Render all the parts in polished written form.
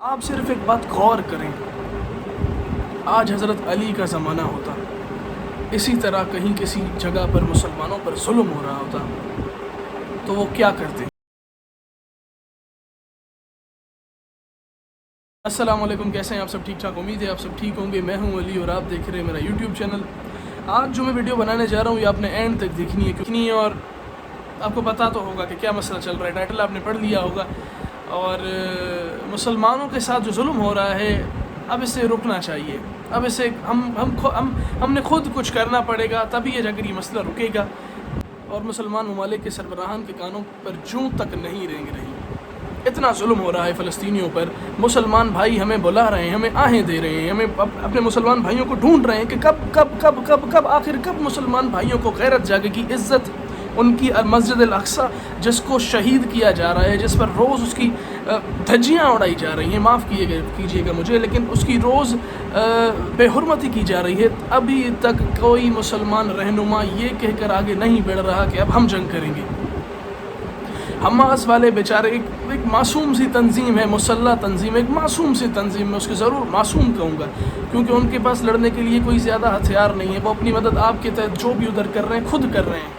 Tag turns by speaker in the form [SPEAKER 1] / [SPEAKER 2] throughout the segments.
[SPEAKER 1] آپ صرف ایک بات غور کریں، آج حضرت علی کا زمانہ ہوتا، اسی طرح کہیں کسی جگہ پر مسلمانوں پر ظلم ہو رہا ہوتا تو وہ کیا کرتے؟ السلام علیکم، کیسے ہیں آپ سب؟ ٹھیک ٹھاک، امید ہے آپ سب ٹھیک ہوں گے۔ میں ہوں علی اور آپ دیکھ رہے ہیں میرا یوٹیوب چینل۔ آج جو میں ویڈیو بنانے جا رہا ہوں یہ آپ نے اینڈ تک دیکھنی ہے اور آپ کو پتہ تو ہوگا کہ کیا مسئلہ چل رہا ہے۔ ٹائٹل آپ نے پڑھ لیا ہوگا، اور مسلمانوں کے ساتھ جو ظلم ہو رہا ہے اب اسے رکنا چاہیے۔ اب اسے ہم نے خود کچھ کرنا پڑے گا، تبھی یہ اگر یہ مسئلہ رکے گا۔ اور مسلمان ممالک کے سربراہان کے کانوں پر جوں تک نہیں رینگ رہی۔ اتنا ظلم ہو رہا ہے فلسطینیوں پر۔ مسلمان بھائی ہمیں بلا رہے ہیں، ہمیں آہیں دے رہے ہیں، ہمیں اپنے مسلمان بھائیوں کو ڈھونڈ رہے ہیں کہ کب آخر کب مسلمان بھائیوں کو غیرت جاگے گی، عزت ان کی مسجد الاقصی جس کو شہید کیا جا رہا ہے، جس پر روز اس کی دھجیاں اڑائی جا رہی ہیں، معاف کیجیے گا مجھے، لیکن اس کی روز بے حرمتی کی جا رہی ہے۔ ابھی تک کوئی مسلمان رہنما یہ کہہ کر آگے نہیں بڑھ رہا کہ اب ہم جنگ کریں گے۔ حماس والے بیچارے ایک معصوم سی تنظیم ہے، مسلح تنظیم، ایک معصوم سی تنظیم، میں اس کو ضرور معصوم کہوں گا کیونکہ ان کے پاس لڑنے کے لیے کوئی زیادہ ہتھیار نہیں ہے۔ وہ اپنی مدد آپ کے تحت جو بھی ادھر کر رہے ہیں خود کر رہے ہیں۔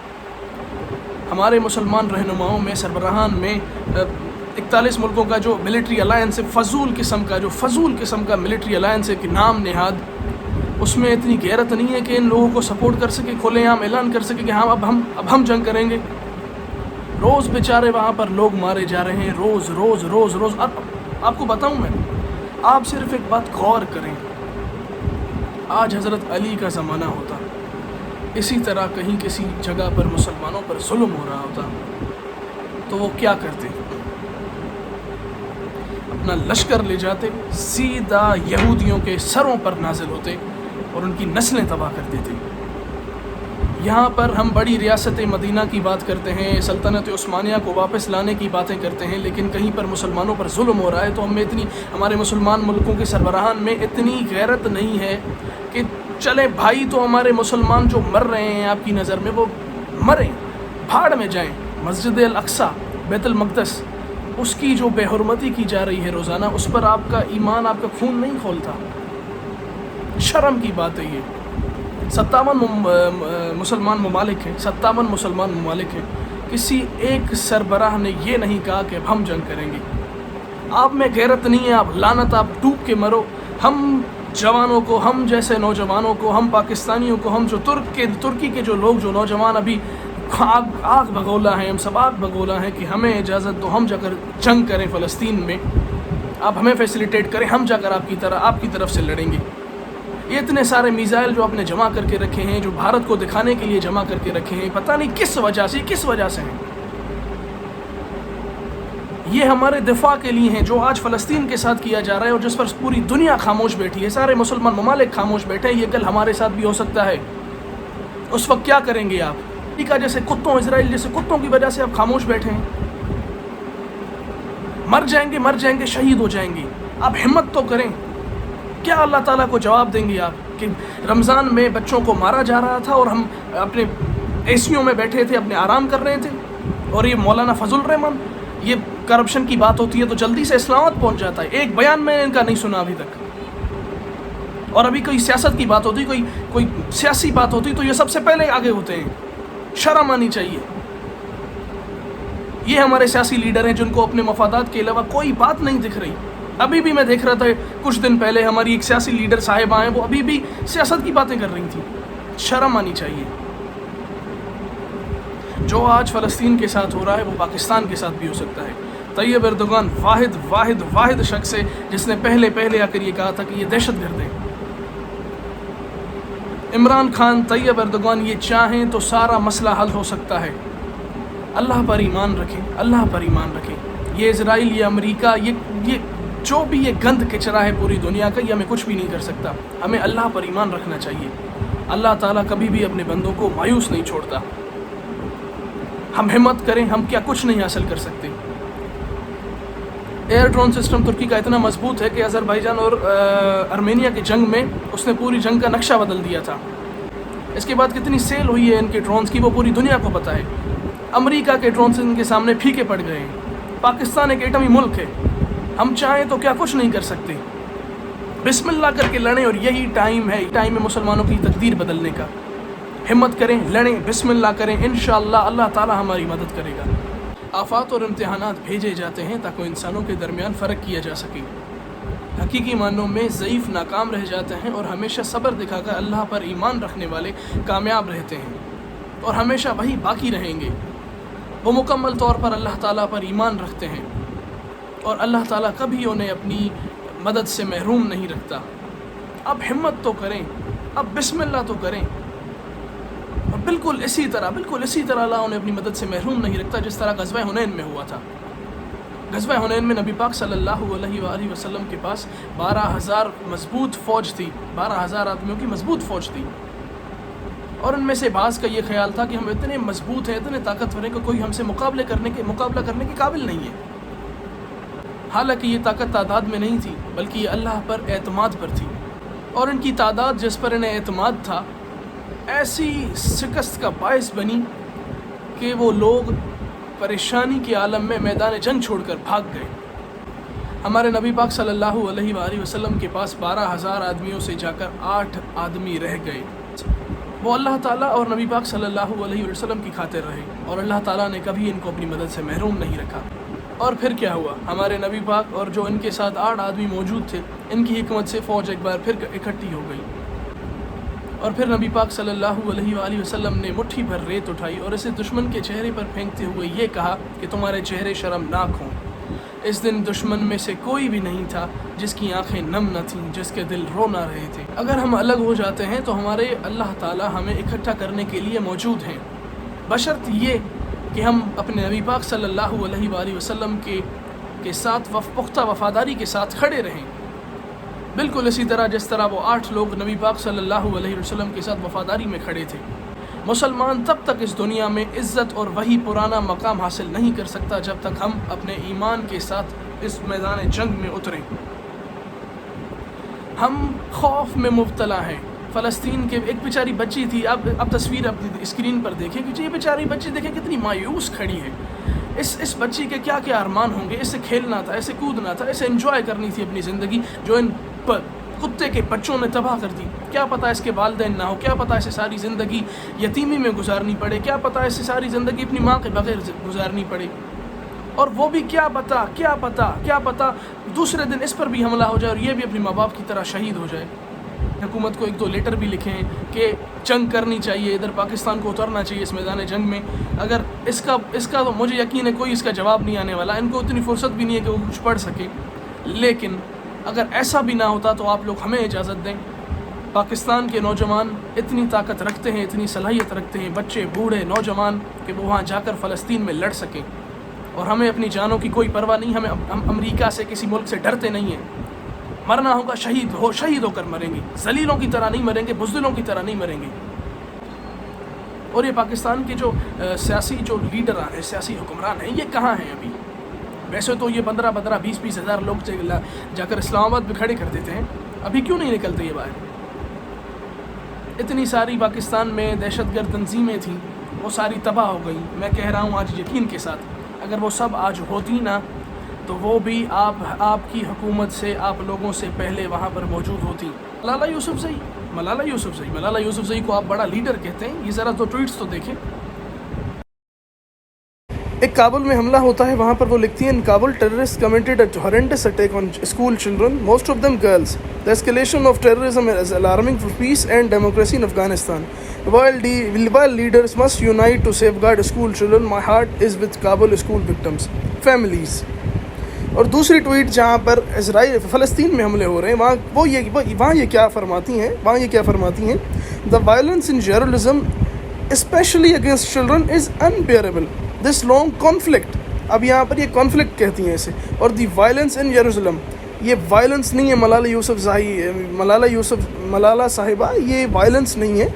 [SPEAKER 1] ہمارے مسلمان رہنماؤں میں، سربراہان میں 41 ملکوں کا جو ملٹری الائنس ہے، فضول قسم کا ملٹری الائنس ہے کہ نام نہاد، اس میں اتنی غیرت نہیں ہے کہ ان لوگوں کو سپورٹ کر سکے، کھلے عام اعلان کر سکے کہ ہاں اب ہم جنگ کریں گے۔ روز بیچارے وہاں پر لوگ مارے جا رہے ہیں، روز۔ آپ کو بتاؤں میں، آپ صرف ایک بات غور کریں، آج حضرت علی کا زمانہ ہوتا، اسی طرح کہیں کسی جگہ پر مسلمانوں پر ظلم ہو رہا ہوتا تو وہ کیا کرتے؟ اپنا لشکر لے جاتے، سیدھا یہودیوں کے سروں پر نازل ہوتے اور ان کی نسلیں تباہ کر دیتے۔ یہاں پر ہم بڑی ریاست مدینہ کی بات کرتے ہیں، سلطنت عثمانیہ کو واپس لانے کی باتیں کرتے ہیں، لیکن کہیں پر مسلمانوں پر ظلم ہو رہا ہے تو ہمارے مسلمان ملکوں کے سربراہان میں اتنی غیرت نہیں ہے کہ چلیں بھائی، تو ہمارے مسلمان جو مر رہے ہیں آپ کی نظر میں وہ مریں، بھاڑ میں جائیں۔ مسجد الاقصی، بیت المقدس، اس کی جو بے حرمتی کی جا رہی ہے روزانہ، اس پر آپ کا ایمان، آپ کا خون نہیں کھولتا؟ شرم کی بات ہے یہ۔ 57 مسلمان ممالک ہیں، کسی ایک سربراہ نے یہ نہیں کہا کہ اب ہم جنگ کریں گے۔ آپ میں غیرت نہیں ہے، آپ لعنت، آپ ڈوب کے مرو۔ ہم جوانوں کو، ہم جیسے نوجوانوں کو، ہم پاکستانیوں کو، ہم جو ترکی کے جو لوگ، جو نوجوان ابھی آگ بگولا ہیں، ہم سب آگ بگولا ہیں کہ ہمیں اجازت دو، ہم جا کر جنگ کریں فلسطین میں، آپ ہمیں فیسیلیٹیٹ کریں، ہم جا کر آپ کی طرف سے لڑیں گے۔ یہ اتنے سارے میزائل جو آپ نے جمع کر کے رکھے ہیں، جو بھارت کو دکھانے کے لیے جمع کر کے رکھے ہیں، پتہ نہیں کس وجہ سے ہیں۔ یہ ہمارے دفاع کے لیے ہیں، جو آج فلسطین کے ساتھ کیا جا رہا ہے اور جس پر پوری دنیا خاموش بیٹھی ہے، سارے مسلمان ممالک خاموش بیٹھے ہیں۔ یہ کل ہمارے ساتھ بھی ہو سکتا ہے۔ اس وقت کیا کریں گے آپ؟ جیسے کتوں، اسرائیل جیسے کتوں کی وجہ سے آپ خاموش بیٹھے ہیں۔ مر جائیں گے، شہید ہو جائیں گے۔ آپ ہمت تو کریں۔ کیا اللہ تعالیٰ کو جواب دیں گے آپ کہ رمضان میں بچوں کو مارا جا رہا تھا اور ہم اپنے ایسیوں میں بیٹھے تھے، اپنے آرام کر رہے تھے، اور یہ مولانا فضل الرحمان، یہ کرپشن کی بات ہوتی ہے تو جلدی سے اسلامات پہنچ جاتا ہے۔ ایک بیان میں ان کا نہیں سنا ابھی تک۔ اور ابھی کوئی سیاست کی بات ہوتی، کوئی سیاسی بات ہوتی تو یہ سب سے پہلے آگے ہوتے ہیں۔ شرم آنی چاہیے۔ یہ ہمارے سیاسی لیڈر ہیں جن کو اپنے مفادات کے علاوہ کوئی بات نہیں دکھ رہی۔ ابھی بھی میں دیکھ رہا تھا کچھ دن پہلے ہماری ایک سیاسی لیڈر صاحبہ ہیں، وہ ابھی بھی سیاست کی باتیں کر رہی تھیں۔ شرم آنی چاہیے۔ جو آج فلسطین کے ساتھ ہو رہا ہے وہ پاکستان کے ساتھ بھی ہو سکتا ہے۔ طیب اردوغان واحد شخص ہے جس نے پہلے آ کر یہ کہا تھا کہ یہ دہشت گرد ہیں۔ عمران خان، طیب اردوغان یہ چاہیں تو سارا مسئلہ حل ہو سکتا ہے۔ اللہ پر ایمان رکھیں۔ یہ اسرائیل، یہ امریکہ، یہ جو بھی یہ گند کچرا ہے پوری دنیا کا، یہ ہمیں کچھ بھی نہیں کر سکتا۔ ہمیں اللہ پر ایمان رکھنا چاہیے۔ اللہ تعالیٰ کبھی بھی اپنے بندوں کو مایوس نہیں چھوڑتا۔ ہم ہمت کریں، ہم کیا کچھ نہیں حاصل کر سکتے۔ ایئر ڈرون سسٹم ترکی کا اتنا مضبوط ہے کہ آذربائیجان اور ارمینیا کی جنگ میں اس نے پوری جنگ کا نقشہ بدل دیا تھا۔ اس کے بعد کتنی سیل ہوئی ہے ان کے ڈرونز کی وہ پوری دنیا کو پتہ ہے۔ امریکہ کے ڈرونز ان کے سامنے پھیکے پڑ گئے ہیں۔ پاکستان ایک ایٹمی ملک ہے، ہم چاہیں تو کیا کچھ نہیں کر سکتے. بسم اللہ کر کے لڑیں اور یہی ٹائم ہے مسلمانوں کی تقدیر بدلنے کا. ہمت کریں, لڑیں, بسم اللہ کریں, انشاءاللہ اللہ تعالی ہماری مدد کرے گا. آفات اور امتحانات بھیجے جاتے ہیں تاکہ انسانوں کے درمیان فرق کیا جا سکے. حقیقی معنوں میں ضعیف ناکام رہ جاتے ہیں اور ہمیشہ صبر دکھا کر اللہ پر ایمان رکھنے والے کامیاب رہتے ہیں اور ہمیشہ وہی باقی رہیں گے. وہ مکمل طور پر اللہ تعالیٰ پر ایمان رکھتے ہیں اور اللہ تعالیٰ کبھی انہیں اپنی مدد سے محروم نہیں رکھتا. اب ہمت تو کریں, اب بسم اللہ تو کریں, اور بالکل اسی طرح اللہ انہیں اپنی مدد سے محروم نہیں رکھتا جس طرح غزوہ حنین میں ہوا تھا. غزوہ حنین میں نبی پاک صلی اللہ علیہ وآلہ وسلم کے پاس 12,000 مضبوط فوج تھی, 12,000 آدمیوں کی مضبوط فوج تھی, اور ان میں سے بعض کا یہ خیال تھا کہ ہم اتنے مضبوط ہیں, اتنے طاقتور ہیں کہ کوئی ہم سے مقابلہ کرنے کے قابل نہیں ہے. حالانکہ یہ طاقت تعداد میں نہیں تھی بلکہ یہ اللہ پر اعتماد پر تھی, اور ان کی تعداد جس پر انہیں اعتماد تھا ایسی شکست کا باعث بنی کہ وہ لوگ پریشانی کے عالم میں میدان جنگ چھوڑ کر بھاگ گئے. ہمارے نبی پاک صلی اللہ علیہ وآلہ وسلم کے پاس 12,000 آدمیوں سے جا کر 8 آدمی رہ گئے. وہ اللہ تعالیٰ اور نبی پاک صلی اللہ علیہ وسلم کی خاطر رہے اور اللہ تعالیٰ نے کبھی ان کو اپنی مدد سے محروم نہیں رکھا. اور پھر کیا ہوا, ہمارے نبی پاک اور جو ان کے ساتھ 8 آدمی موجود تھے ان کی حکمت سے فوج ایک بار پھر اکٹھی ہو گئی, اور پھر نبی پاک صلی اللہ علیہ وآلہ وسلم نے مٹھی بھر ریت اٹھائی اور اسے دشمن کے چہرے پر پھینکتے ہوئے یہ کہا کہ تمہارے چہرے شرمناک ہوں. اس دن دشمن میں سے کوئی بھی نہیں تھا جس کی آنکھیں نم نہ تھیں, جس کے دل رو نہ رہے تھے. اگر ہم الگ ہو جاتے ہیں تو ہمارے اللہ تعالیٰ ہمیں اکٹھا کرنے کے لیے موجود ہیں, بشرط یہ کہ ہم اپنے نبی پاک صلی اللہ علیہ وآلہ وسلم کے ساتھ پختہ وفاداری کے ساتھ کھڑے رہیں, بالکل اسی طرح جس طرح وہ 8 لوگ نبی پاک صلی اللہ علیہ وسلم کے ساتھ وفاداری میں کھڑے تھے. مسلمان تب تک اس دنیا میں عزت اور وہی پرانا مقام حاصل نہیں کر سکتا جب تک ہم اپنے ایمان کے ساتھ اس میدان جنگ میں اتریں. ہم خوف میں مبتلا ہیں. فلسطین کے ایک بیچاری بچی تھی, اب تصویر اپنی اسکرین پر دیکھیں کہ یہ بیچاری بچی دیکھیں کتنی مایوس کھڑی ہے. اس بچی کے کیا کیا ارمان ہوں گے, اسے کھیلنا تھا, اسے کودنا تھا, اسے انجوائے کرنی تھی اپنی زندگی, جو ان کتے کے بچوں نے تباہ کر دی. کیا پتہ اس کے والدین نہ ہو, کیا پتہ اسے ساری زندگی یتیمی میں گزارنی پڑے, کیا پتہ اسے ساری زندگی اپنی ماں کے بغیر گزارنی پڑے, اور وہ بھی کیا پتہ دوسرے دن اس پر بھی حملہ ہو جائے اور یہ بھی اپنے ماں باپ کی طرح شہید ہو جائے. حکومت کو 1-2 لیٹر بھی لکھیں کہ جنگ کرنی چاہیے, ادھر پاکستان کو اترنا چاہیے اس میدان جنگ میں. اگر اس کا تو مجھے یقین ہے کوئی اس کا جواب نہیں آنے والا, ان کو اتنی فرصت بھی نہیں ہے کہ وہ کچھ پڑھ سکے. لیکن اگر ایسا بھی نہ ہوتا تو آپ لوگ ہمیں اجازت دیں. پاکستان کے نوجوان اتنی طاقت رکھتے ہیں, اتنی صلاحیت رکھتے ہیں, بچے بوڑھے نوجوان, کہ وہ وہاں جا کر فلسطین میں لڑ سکیں, اور ہمیں اپنی جانوں کی کوئی پرواہ نہیں. ہم امریکہ سے کسی ملک سے ڈرتے نہیں ہیں. مرنا ہوگا شہید ہو کر مریں گے, ذلیلوں کی طرح نہیں مریں گے, بزدلوں کی طرح نہیں مریں گے. اور یہ پاکستان کے جو سیاسی لیڈران ہیں, سیاسی حکمران ہیں, یہ کہاں ہیں ابھی؟ ویسے تو یہ 15 20 ہزار لوگ جا کر اسلام آباد میں کھڑے کر دیتے ہیں, ابھی کیوں نہیں نکلتے یہ باہر؟ اتنی ساری پاکستان میں دہشت گرد تنظیمیں تھیں, وہ ساری تباہ ہو گئیں. میں کہہ رہا ہوں آج یقین کے ساتھ, اگر وہ سب آج ہوتی نا تو وہ بھی آپ کی حکومت سے, آپ لوگوں سے پہلے وہاں پر موجود ہوتی. ملالہ یوسفزئی کو آپ بڑا لیڈر کہتے ہیں, یہ ذرا 2 ٹویٹس تو دیکھیں. ایک کابل میں حملہ ہوتا ہے, وہاں پر وہ لکھتی ہیں, Kabul terrorist committed a horrendous attack on school children, most of them girls. The escalation of terrorism is alarming for peace and democracy in Afghanistan. While leaders must unite to safeguard school children, my heart is with Kabul school victims, families. اور دوسری tweet جہاں پر فلسطین میں حملے ہو رہے ہیں, وہاں یہ کیا فرماتی ہیں, The violence in Jerusalem, especially against children, is unbearable. This long conflict, اب یہاں پر یہ کانفلکٹ کہتی ہیں اسے, اور دی وائلنس ان یروشلم, یہ وائلنس نہیں ہے ملالہ صاحبہ, یہ وائلنس نہیں ہے,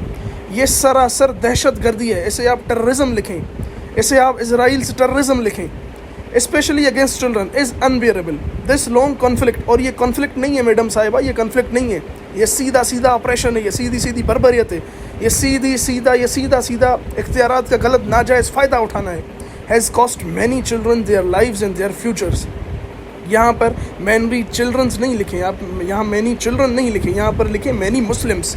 [SPEAKER 1] یہ سراسر دہشت گردی ہے. اسے آپ ٹیررزم لکھیں, اسے آپ اسرائیل سے ٹیررزم لکھیں. Especially against children is unbearable this long conflict. اور یہ کانفلکٹ نہیں ہے میڈم صاحبہ, یہ کانفلکٹ نہیں ہے, یہ سیدھا آپریشن ہے, یہ سیدھی بربریت ہے, یہ سیدھا اختیارات کا غلط ناجائز فائدہ اٹھانا ہے. Has cost many children their lives and their futures. یہاں پر مینی چلڈرنز نہیں لکھیں، آپ یہاں مینی چلڈرن نہیں لکھیں، یہاں پر لکھیں many Muslims.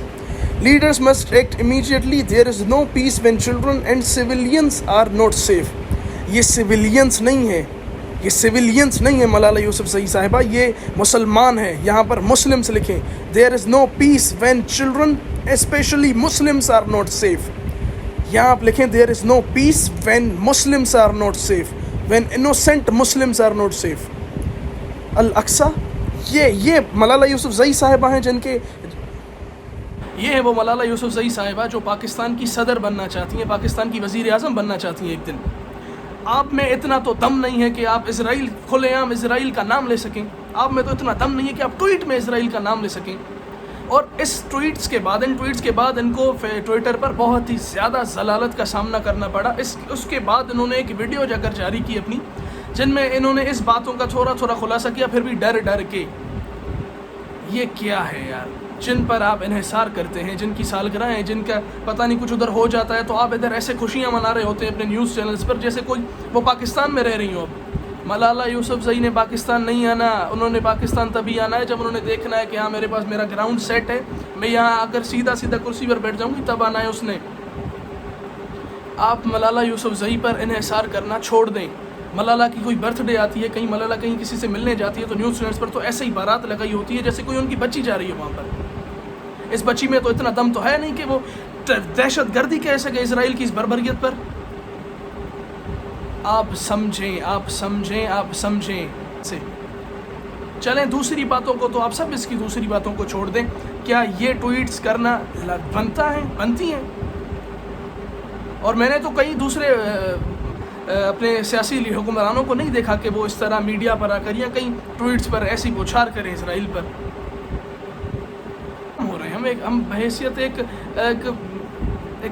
[SPEAKER 1] Leaders must act immediately, there is no peace when children and civilians are not safe. یہ سویلینس نہیں ہے، یہ سویلینس نہیں ہے ملالہ یوسفزئی صاحبہ، یہ مسلمان ہیں. یہاں پر مسلمس لکھیں. There is no peace when children especially Muslims are not safe. یہاں آپ لکھیں there is no peace when Muslims are not safe, when innocent Muslims are not safe. الاقصیٰ، یہ ملالہ یوسفزئی صاحبہ ہیں جن کے، یہ ہے وہ ملالہ یوسفزئی صاحبہ جو پاکستان کی صدر بننا چاہتی ہیں، پاکستان کی وزیر اعظم بننا چاہتی ہیں ایک دن. آپ میں اتنا تو دم نہیں ہے کہ آپ اسرائیل، کھلے عام اسرائیل کا نام لے سکیں. آپ میں تو اتنا دم نہیں ہے کہ آپ ٹویٹ میں اسرائیل کا نام لے سکیں. اور اس ٹویٹس کے بعد ان کو ٹویٹر پر بہت ہی زیادہ ضلالت کا سامنا کرنا پڑا. اس کے بعد انہوں نے ایک ویڈیو جا کر جاری کی اپنی، جن میں انہوں نے اس باتوں کا تھوڑا خلاصہ کیا، پھر بھی ڈر کے. یہ کیا ہے یار، جن پر آپ انحصار کرتے ہیں، جن کی سالگرہ ہیں، جن کا پتہ نہیں کچھ ادھر ہو جاتا ہے، تو آپ ادھر ایسے خوشیاں منا رہے ہوتے ہیں اپنے نیوز چینلز پر جیسے کوئی وہ پاکستان میں رہ رہی ہوں. اب ملالہ یوسفزئی نے پاکستان نہیں آنا، انہوں نے پاکستان تبھی آنا ہے جب انہوں نے دیکھنا ہے کہ ہاں میرے پاس میرا گراؤنڈ سیٹ ہے، میں یہاں اگر سیدھا کرسی پر بیٹھ جاؤں گی تب آنا ہے اس نے. آپ ملالہ یوسفزئی پر انحصار کرنا چھوڑ دیں. ملالہ کی کوئی برتھ ڈے آتی ہے، کہیں ملالہ کہیں کسی سے ملنے جاتی ہے تو نیوز چینلز پر تو ایسے ہی بارات لگائی ہوتی ہے جیسے کوئی ان کی بچی جا رہی ہے وہاں پر. اس بچی میں تو اتنا دم تو ہے نہیں کہ وہ دہشت گردی کہہ سکے اسرائیل کی اس بربریت پر. آپ سمجھیں سے چلیں. دوسری باتوں کو تو آپ سب اس کی دوسری باتوں کو چھوڑ دیں. کیا یہ ٹویٹس کرنا بنتی ہیں؟ اور میں نے تو کئی دوسرے اپنے سیاسی حکمرانوں کو نہیں دیکھا کہ وہ اس طرح میڈیا پر آ کر یا کئی ٹویٹس پر ایسی بوچھار کریں اسرائیل پر. ہو رہے ہیں ہم بحیثیت ایک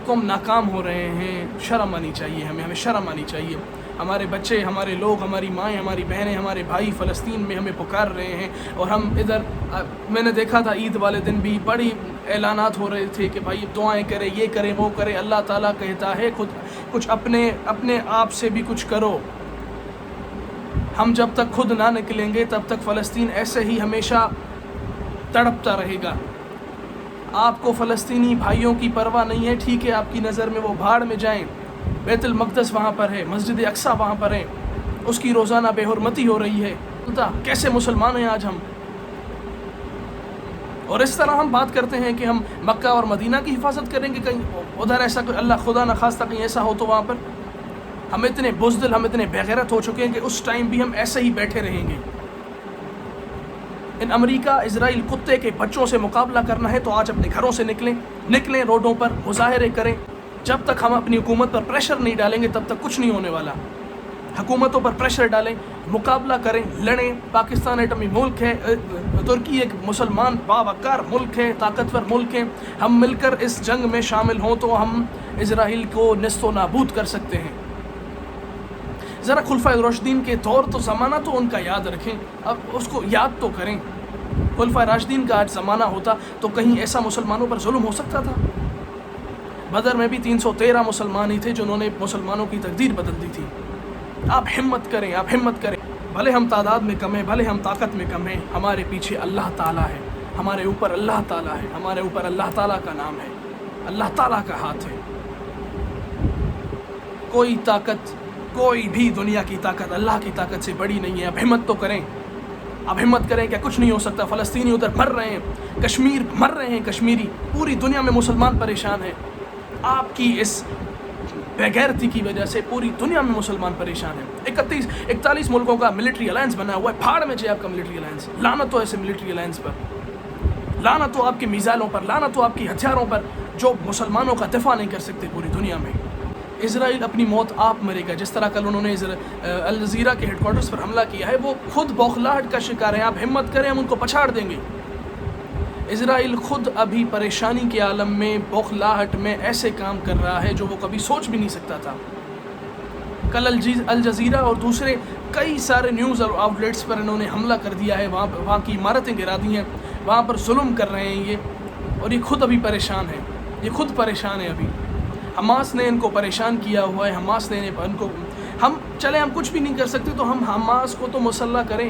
[SPEAKER 1] قوم ناکام ہو رہے ہیں. شرم آنی چاہیے ہمیں شرم آنی چاہیے. ہمارے بچے، ہمارے لوگ، ہماری مائیں، ہماری بہنیں، ہمارے بھائی فلسطین میں ہمیں پکار رہے ہیں، اور ہم ادھر. میں نے دیکھا تھا عید والے دن بھی بڑی اعلانات ہو رہے تھے کہ بھائی دعائیں کریں، یہ کریں وہ کریں. اللہ تعالیٰ کہتا ہے خود کچھ اپنے آپ سے بھی کچھ کرو. ہم جب تک خود نہ نکلیں گے تب تک فلسطین ایسے ہی ہمیشہ تڑپتا رہے گا. آپ کو فلسطینی بھائیوں کی پرواہ نہیں ہے، ٹھیک ہے، آپ کی نظر میں وہ بھاڑ میں جائیں. بیت المقدس وہاں پر ہے، مسجد اقصیٰ وہاں پر ہے، اس کی روزانہ بے حرمتی ہو رہی ہے. کیسے مسلمان ہیں آج ہم؟ اور اس طرح ہم بات کرتے ہیں کہ ہم مکہ اور مدینہ کی حفاظت کریں گے. کہیں ادھر ایسا اللہ خدا نخواستہ کہیں ایسا ہو تو وہاں پر ہم اتنے بزدل، ہم اتنے بےغیرت ہو چکے ہیں کہ اس ٹائم بھی ہم ایسے ہی بیٹھے رہیں گے. ان امریکہ اسرائیل کتے کے بچوں سے مقابلہ کرنا ہے تو آج اپنے گھروں سے نکلیں روڈوں پر مظاہرے کریں. جب تک ہم اپنی حکومت پر پریشر نہیں ڈالیں گے تب تک کچھ نہیں ہونے والا. حکومتوں پر پریشر ڈالیں، مقابلہ کریں، لڑیں. پاکستان ایٹمی ملک ہے، ترکی ایک مسلمان باوقار ملک ہے، طاقتور ملک ہے. ہم مل کر اس جنگ میں شامل ہوں تو ہم اسرائیل کو نیست و نابود کر سکتے ہیں. ذرا خلفائے راشدین کے دور تو زمانہ تو ان کا یاد رکھیں، اب اس کو یاد تو کریں. خلفائے راشدین کا آج زمانہ ہوتا تو کہیں ایسا مسلمانوں پر ظلم ہو سکتا تھا؟ بدر میں بھی 313 مسلمان ہی تھے جنہوں نے مسلمانوں کی تقدیر بدل دی تھی. آپ ہمت کریں. بھلے ہم تعداد میں کم ہیں، بھلے ہم طاقت میں کم ہیں، ہمارے پیچھے اللہ تعالیٰ ہے، ہمارے اوپر اللہ تعالیٰ ہے، ہمارے اوپر اللہ تعالیٰ کا نام ہے، اللہ تعالیٰ کا ہاتھ ہے. کوئی طاقت، کوئی بھی دنیا کی طاقت اللہ کی طاقت سے بڑی نہیں ہے. اب ہمت تو کریں، کہ کچھ نہیں ہو سکتا. فلسطینی ادھر مر رہے ہیں، مر رہے ہیں کشمیری. پوری دنیا میں مسلمان پریشان ہیں. آپ کی اس بےغیرتی کی وجہ سے پوری دنیا میں مسلمان پریشان ہیں. 41 ملکوں کا ملٹری الائنس بنا ہوا ہے. پھاڑ میں جائے آپ کا ملٹری الائنس. لعنت ہو ایسے ملٹری الائنس پر، لعنت ہو آپ کی میزائلوں پر، لعنت ہو آپ کی ہتھیاروں پر جو مسلمانوں کا دفاع نہیں کر سکتے پوری دنیا میں. اسرائیل اپنی موت آپ مرے گا. جس طرح کل انہوں نے الجزیرہ کے ہیڈ کوارٹرز پر حملہ کیا ہے، وہ خود بوکھلاہٹ کا شکار ہیں. آپ ہمت کریں، ہم ان کو پچھاڑ دیں گے. اسرائیل خود ابھی پریشانی کے عالم میں، بوکھلاہٹ میں ایسے کام کر رہا ہے جو وہ کبھی سوچ بھی نہیں سکتا تھا. کل الجزیرہ اور دوسرے کئی سارے نیوز اور آؤٹ لیٹس پر انہوں نے حملہ کر دیا ہے، وہاں کی عمارتیں گرا دی ہیں، وہاں پر ظلم کر رہے ہیں یہ. اور یہ خود ابھی پریشان ہیں، خود پریشان ہیں. ابھی حماس نے ان کو پریشان کیا ہوا ہے. حماس نے ان کو، ہم کچھ بھی نہیں کر سکتے تو ہم حماس کو تو مسلح کریں.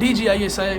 [SPEAKER 1] DGISI